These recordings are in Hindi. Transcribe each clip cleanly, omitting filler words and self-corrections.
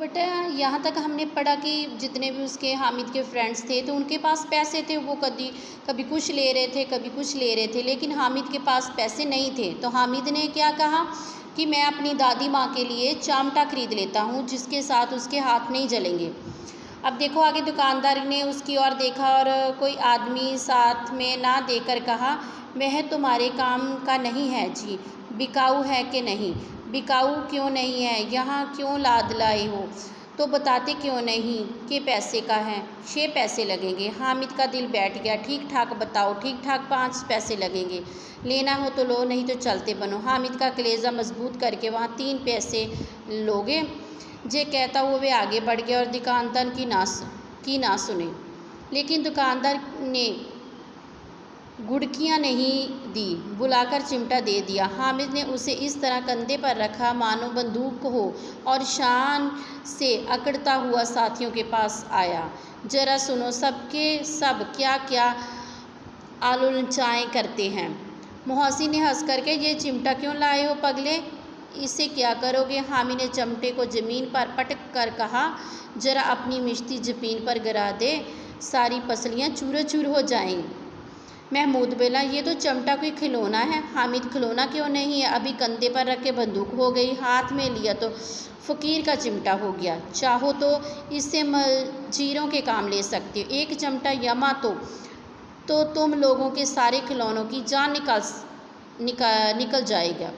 बेटा यहाँ तक हमने पढ़ा कि जितने भी उसके हामिद के फ्रेंड्स थे तो उनके पास पैसे थे, वो कभी कभी कुछ ले रहे थे, कभी कुछ ले रहे थे, लेकिन हामिद के पास पैसे नहीं थे। तो हामिद ने क्या कहा कि मैं अपनी दादी माँ के लिए चामटा खरीद लेता हूँ जिसके साथ उसके हाथ नहीं जलेंगे। अब देखो आगे दुकानदार ने उसकी ओर देखा और कोई आदमी साथ में ना देकर कहा, वह तुम्हारे काम का नहीं है जी, बिकाऊ है कि नहीं? बिकाऊ क्यों नहीं है, यहाँ क्यों लाद लाए हो? तो बताते क्यों नहीं कि पैसे का है? 6 पैसे लगेंगे। हामिद का दिल बैठ गया। ठीक ठाक बताओ, ठीक ठाक 5 पैसे लगेंगे। लेना हो तो लो, नहीं तो चलते बनो। हामिद का कलेजा मजबूत करके वहाँ 3 पैसे लोगे जे कहता हुआ वे आगे बढ़ गया और दुकानदार की ना सुने। लेकिन दुकानदार ने गुड़कियाँ नहीं दी, बुलाकर चिमटा दे दिया। हामिद ने उसे इस तरह कंधे पर रखा मानो बंदूक हो और शान से अकड़ता हुआ साथियों के पास आया। जरा सुनो सबके सब क्या क्या आलोचनाएँ करते हैं। मोहसिन ने हंस करके, ये चिमटा क्यों लाए हो पगले, इसे क्या करोगे? हामिद ने चिमटे को ज़मीन पर पटक कर कहा, जरा अपनी मिश्ती ज़मीन पर गिरा दे, सारी पसलियाँ चूर चूर हो जाएंगी। महमूद बोला, ये तो चिमटा कोई खिलौना है। हामिद, खिलौना क्यों नहीं है, अभी कंधे पर रख के बंदूक हो गई, हाथ में लिया तो फ़कीर का चिमटा हो गया। चाहो तो इससे मजीरों के काम ले सकते हो। एक चिमटा यमा तो तुम लोगों के सारे खिलौनों की जान निकल जाएगा।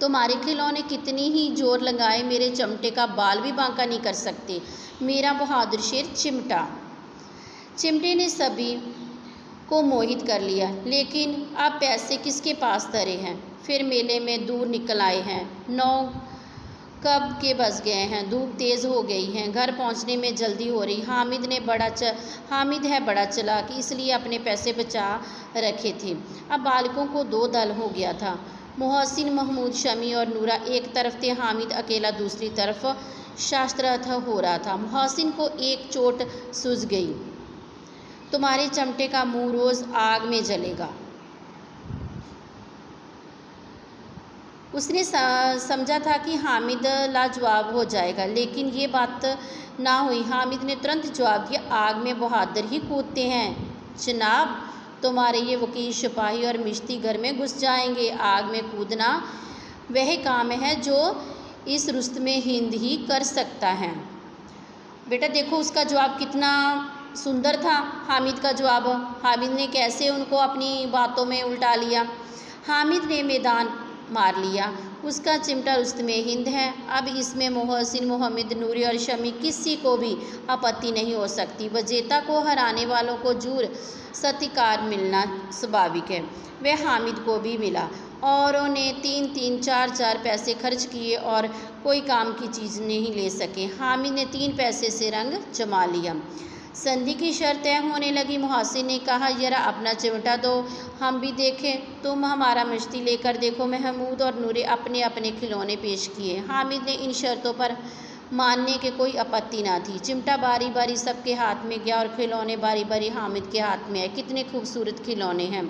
तुम्हारे खिलौने कितनी ही जोर लगाए मेरे चिमटे का बाल भी बांका नहीं कर सकते। मेरा बहादुर शेर चिमटा। चिमटे ने सभी को मोहित कर लिया, लेकिन अब पैसे किसके पास धरे हैं? फिर मेले में दूर निकल आए हैं। 9 कब के बज गए हैं, धूप तेज़ हो गई है, घर पहुंचने में जल्दी हो रही। हामिद है बड़ा चालाक, इसलिए अपने पैसे बचा रखे थे। अब बालकों को 2 दल हो गया था। मोहसिन, महमूद, शमी और नूरा एक तरफ थे, हामिद अकेला दूसरी तरफ शास्त्रार्थ हो रहा था। मोहसिन को एक चोट सूझ गई, तुम्हारे चमटे का मुंह रोज़ आग में जलेगा। उसने समझा था कि हामिद लाजवाब हो जाएगा, लेकिन ये बात ना हुई। हामिद ने तुरंत जवाब दिया, आग में बहादुर ही कूदते हैं जनाब, तुम्हारे ये वकील, सिपाही और मिश्ती घर में घुस जाएंगे। आग में कूदना वह काम है जो इस रुस्त में हिंद ही कर सकता है। बेटा देखो उसका जवाब कितना सुंदर था। हामिद का जवाब, हामिद ने कैसे उनको अपनी बातों में उल्टा लिया। हामिद ने मैदान मार लिया, उसका चिमटा रुस्त में हिंद है। अब इसमें मोहसिन, मोहम्मद, नूरी और शमी किसी को भी आपत्ति नहीं हो सकती। विजेता को हराने वालों को जूर सत्कार मिलना स्वाभाविक है। वह हामिद को भी मिला और उन्हें 3-3, 4-4 पैसे खर्च किए और कोई काम की चीज़ नहीं ले सके। हामिद ने 3 पैसे से रंग जमा लिया। संधि की शर्त तय होने लगी। मोहसिन ने कहा, जरा अपना चिमटा दो, हम भी देखें। तुम हमारा मिश्ती लेकर देखो। महमूद और नूरे अपने अपने खिलौने पेश किए। हामिद ने इन शर्तों पर मानने के कोई आपत्ति ना थी। चिमटा बारी बारी सबके हाथ में गया और खिलौने बारी बारी हामिद के हाथ में आए। कितने खूबसूरत खिलौने हैं।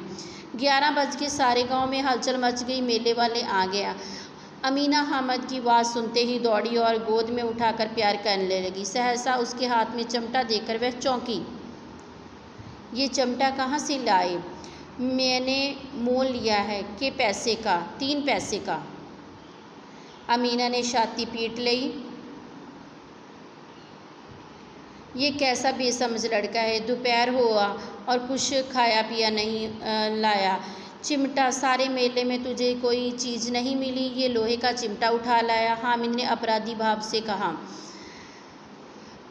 11 बज के सारे गाँव में हलचल मच गई। मेले वाले आ गया। अमीना हामिद की आवाज़ सुनते ही दौड़ी और गोद में उठाकर प्यार करने लगी। सहसा उसके हाथ में चिमटा देखकर वह चौंकी। ये चिमटा कहाँ से लाए? मैंने मोल लिया है कि पैसे का, 3 पैसे का। अमीना ने छाती पीट ली। ये कैसा बेसमझ लड़का है, दोपहर हुआ और कुछ खाया पिया नहीं लाया। चिमटा, सारे मेले में तुझे कोई चीज़ नहीं मिली, ये लोहे का चिमटा उठा लाया। हामिद ने अपराधी भाव से कहा,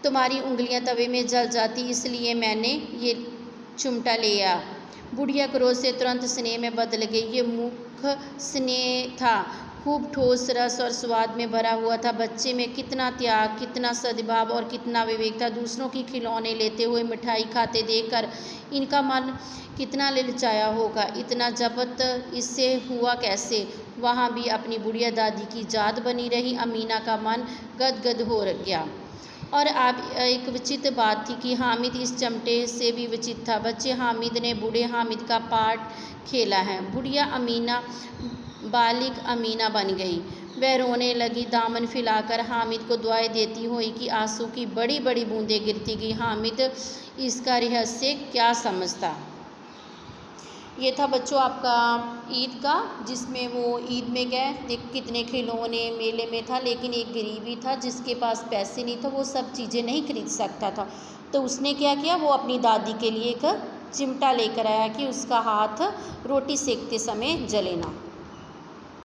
तुम्हारी उंगलियां तवे में जल जाती, इसलिए मैंने ये चिमटा लिया। बुढ़िया क्रोध से तुरंत स्नेह में बदल गई। ये मुख स्नेह था, खूब ठोस रस और स्वाद में भरा हुआ था। बच्चे में कितना त्याग, कितना सद्भाव और कितना विवेक था। दूसरों की खिलौने लेते हुए, मिठाई खाते देखकर इनका मन कितना ललचाया होगा। इतना जब्त इससे हुआ कैसे? वहाँ भी अपनी बुढ़िया दादी की याद बनी रही। अमीना का मन गदगद हो गया। और अब एक विचित्र बात थी कि हामिद इस चिमटे से भी विचित्र था। बच्चे हामिद ने बूढ़े हामिद का पार्ट खेला है। बुढ़िया अमीना बालिग अमीना बन गई। वह रोने लगी, दामन फैलाकर हामिद को दुआएं देती हुई कि आंसू की बड़ी बड़ी बूंदें गिरती गई। हामिद इसका रहस्य क्या समझता। ये था बच्चों आपका ईद का, जिसमें वो ईद में गए, देख कितने खिलौने मेले में था, लेकिन एक गरीबी था जिसके पास पैसे नहीं था, वो सब चीज़ें नहीं खरीद सकता था। तो उसने क्या किया, वो अपनी दादी के लिए एक चिमटा लेकर आया कि उसका हाथ रोटी सेकते समय जले ना।